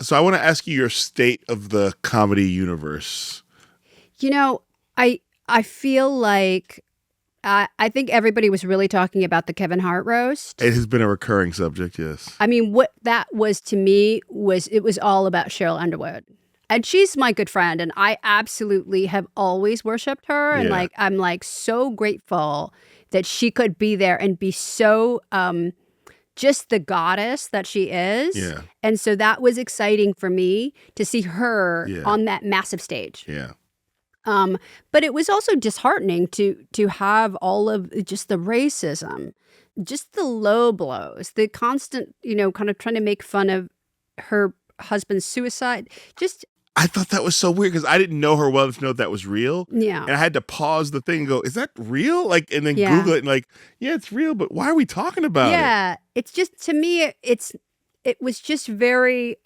So I want to ask you your state of the comedy universe. You know, I feel like I think everybody was really talking about the Kevin Hart roast. It has been a recurring subject, yes. I mean, what that was to me was it was all about Cheryl Underwood. And she's my good friend, and I absolutely have always worshipped her. And Yeah. I'm like so grateful that she could be there and be so just the goddess that she is. Yeah. And so that was exciting for me to see her on that massive stage. Yeah. But it was also disheartening to have all of just the racism, just the low blows, the constant, kind of trying to make fun of her husband's suicide. I thought that was so weird because I didn't know her well enough to know that was real. Yeah. And I had to pause the thing and go, is that real? And then Google it and yeah, it's real, but why are we talking about it? Yeah. It's just, to me, it was just very,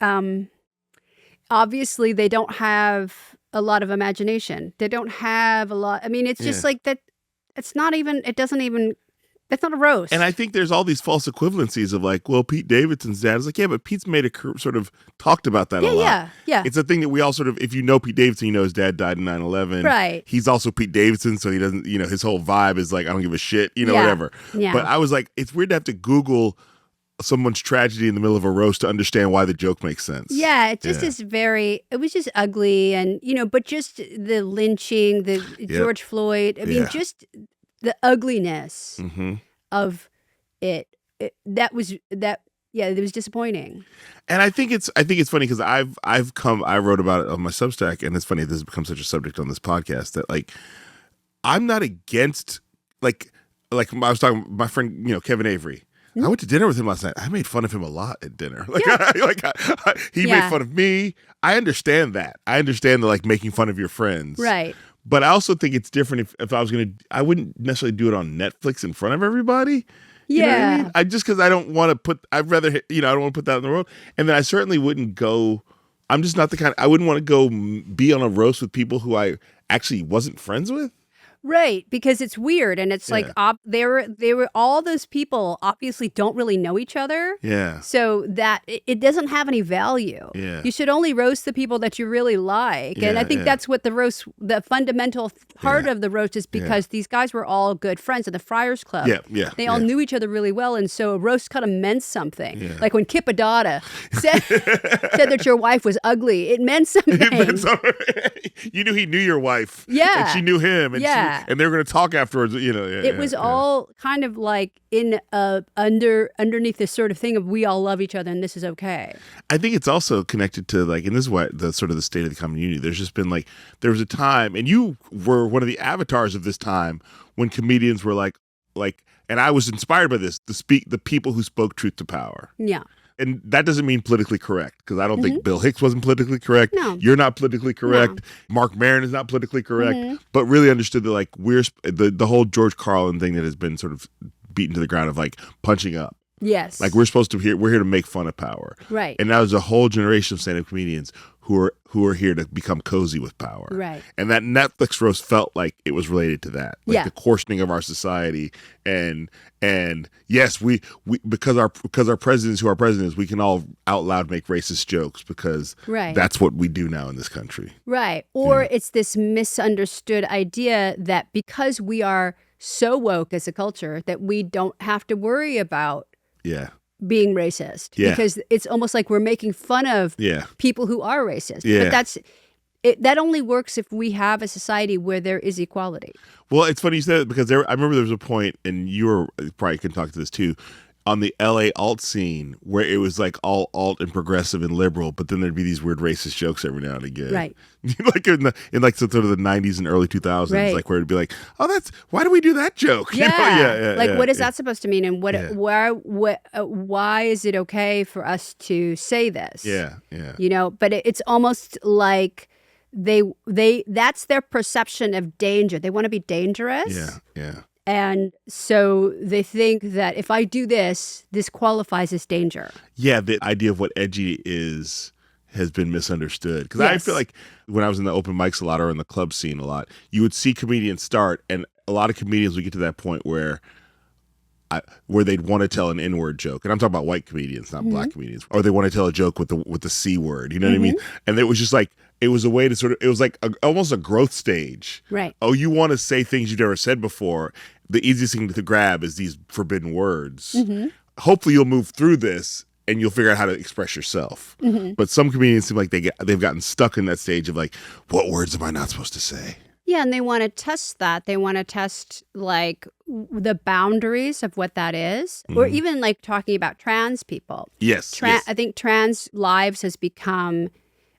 obviously they don't have a lot of imagination. They don't have a lot. I mean, it's just like that. It's not even, that's not a roast. And I think there's all these false equivalencies of Pete Davidson's dad is yeah, but Pete's made sort of talked about that a lot. Yeah. It's a thing that we all sort of, if you know Pete Davidson, you know his dad died in 9/11. Right. He's also Pete Davidson, so he doesn't, his whole vibe is I don't give a shit, whatever. Yeah. But I was like, it's weird to have to Google someone's tragedy in the middle of a roast to understand why the joke makes sense. Yeah, it just is it was just ugly and, but just the lynching, the George Floyd, I mean, just the ugliness of it was disappointing. And I think it's funny because I wrote about it on my Substack, and it's funny this has become such a subject on this podcast that I'm not against I was talking my friend, Kevin Avery. I went to dinner with him last night. I made fun of him a lot at dinner. He made fun of me. I understand that. I understand the making fun of your friends. Right. But I also think it's different if I was I wouldn't necessarily do it on Netflix in front of everybody. You know what I mean? Just because I don't want to I'd rather, I don't want to put that in the world. And then I certainly wouldn't go, I'm just not the kind, I wouldn't want to go be on a roast with people who I actually wasn't friends with. Right, because it's weird, and it's they were all those people obviously don't really know each other. Yeah. So that it doesn't have any value. Yeah. You should only roast the people that you really like, and I think that's what the fundamental heart of the roast is, because these guys were all good friends in the Friars Club. Yeah. They all knew each other really well, and so a roast kind of meant something. Yeah. Like when Kip Addotta said that your wife was ugly, it meant something. You knew he knew your wife. Yeah. And she knew him. And and they were going to talk afterwards, It was all kind of in underneath this sort of thing of we all love each other and this is okay. I think it's also connected to and this is what the sort of the state of the community. There's just been there was a time, and you were one of the avatars of this time when comedians were and I was inspired by this, the people who spoke truth to power. Yeah. And that doesn't mean politically correct, because I don't think Bill Hicks wasn't politically correct. No. You're not politically correct. No. Mark Maron is not politically correct, but really understood that we're the whole George Carlin thing that has been sort of beaten to the ground of punching up. Yes. We're here to make fun of power. Right. And now there's a whole generation of stand-up comedians who are here to become cozy with power. Right. And that Netflix roast felt like it was related to that. The coarsening of our society and yes, we because our presidents who are presidents, we can all out loud make racist jokes because that's what we do now in this country. Right. Or it's this misunderstood idea that because we are so woke as a culture that we don't have to worry about being racist, because it's almost like we're making fun of people who are racist. But that only works if we have a society where there is equality. Well, it's funny you said it, because I remember there was a point, and you probably can talk to this too, on the LA alt scene where it was all alt and progressive and liberal, but then there'd be these weird racist jokes every now and again. Right. in sort of the 90s and early 2000s, where it'd be oh, why do we do that joke? Yeah. What is that supposed to mean? And why is it okay for us to say this? Yeah. But it's almost like that's their perception of danger. They want to be dangerous. Yeah. And so they think that if I do this qualifies as danger. Yeah, the idea of what edgy is has been misunderstood. Because I feel like when I was in the open mics a lot, or in the club scene a lot, you would see comedians start, and a lot of comedians would get to that point where where they'd want to tell an N-word joke, and I'm talking about white comedians, not black comedians, or they want to tell a joke with the C word, you know what I mean? And it was just like, it was a way to sort of, it was like almost a growth stage. Right. Oh, you want to say things you've never said before. The easiest thing to grab is these forbidden words. Hopefully you'll move through this and you'll figure out how to express yourself. But some comedians seem like they've gotten stuck in that stage of like, what words am I not supposed to say? Yeah, and they want to test that. They want to test like the boundaries of what that is, or even like talking about trans people. Yes, I think trans lives has become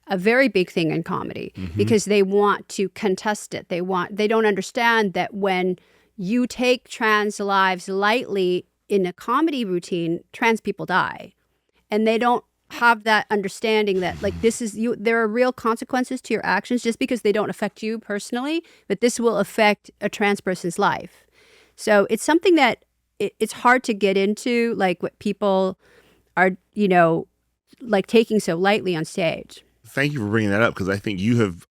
a very big thing in comedy because they want to contest it. They don't understand that when you take trans lives lightly in a comedy routine, trans people die, and they don't have that understanding that like there are real consequences to your actions just because they don't affect you personally, but this will affect a trans person's life. So it's something that it's hard to get into, like what people are, like taking so lightly on stage. Thank you for bringing that up, because I think you have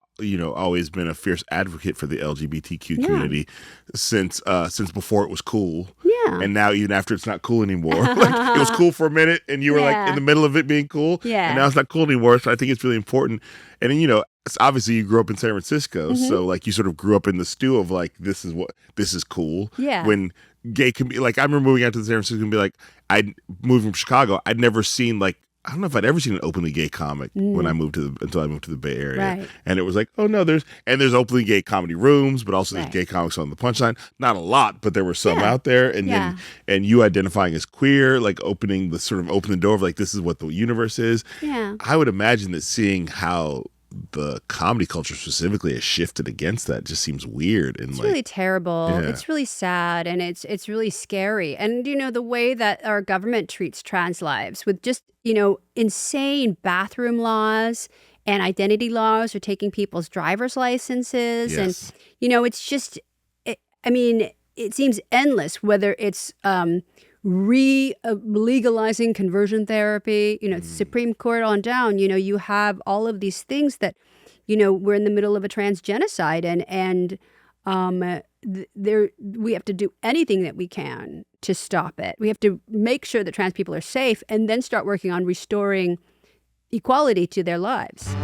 always been a fierce advocate for the LGBTQ community since before it was cool. Yeah. And now even after it's not cool anymore. Like, it was cool for a minute and you were like in the middle of it being cool. Yeah. And now it's not cool anymore. So I think it's really important. And then, it's obviously you grew up in San Francisco. So like you sort of grew up in the stew of like, this is cool. Yeah. When gay can be like, I remember moving out to San Francisco and be like, I moved from Chicago. I'd never seen like, I don't know if I'd ever seen an openly gay comic until I moved to the Bay Area. Right. And it was like, oh no, there's openly gay comedy rooms, but also there's gay comics on the Punchline. Not a lot, but there were some out there. And then you identifying as queer, like opening the door of like, this is what the universe is. Yeah. I would imagine that seeing how the comedy culture specifically has shifted against that just seems weird. And it's really terrible. Yeah. It's really sad, and it's really scary. And the way that our government treats trans lives with just insane bathroom laws and identity laws, or taking people's driver's licenses. Yes. And it's just it seems endless, whether it's legalizing conversion therapy, Supreme Court on down, you have all of these things that, we're in the middle of a trans genocide, and we have to do anything that we can to stop it. We have to make sure that trans people are safe and then start working on restoring equality to their lives.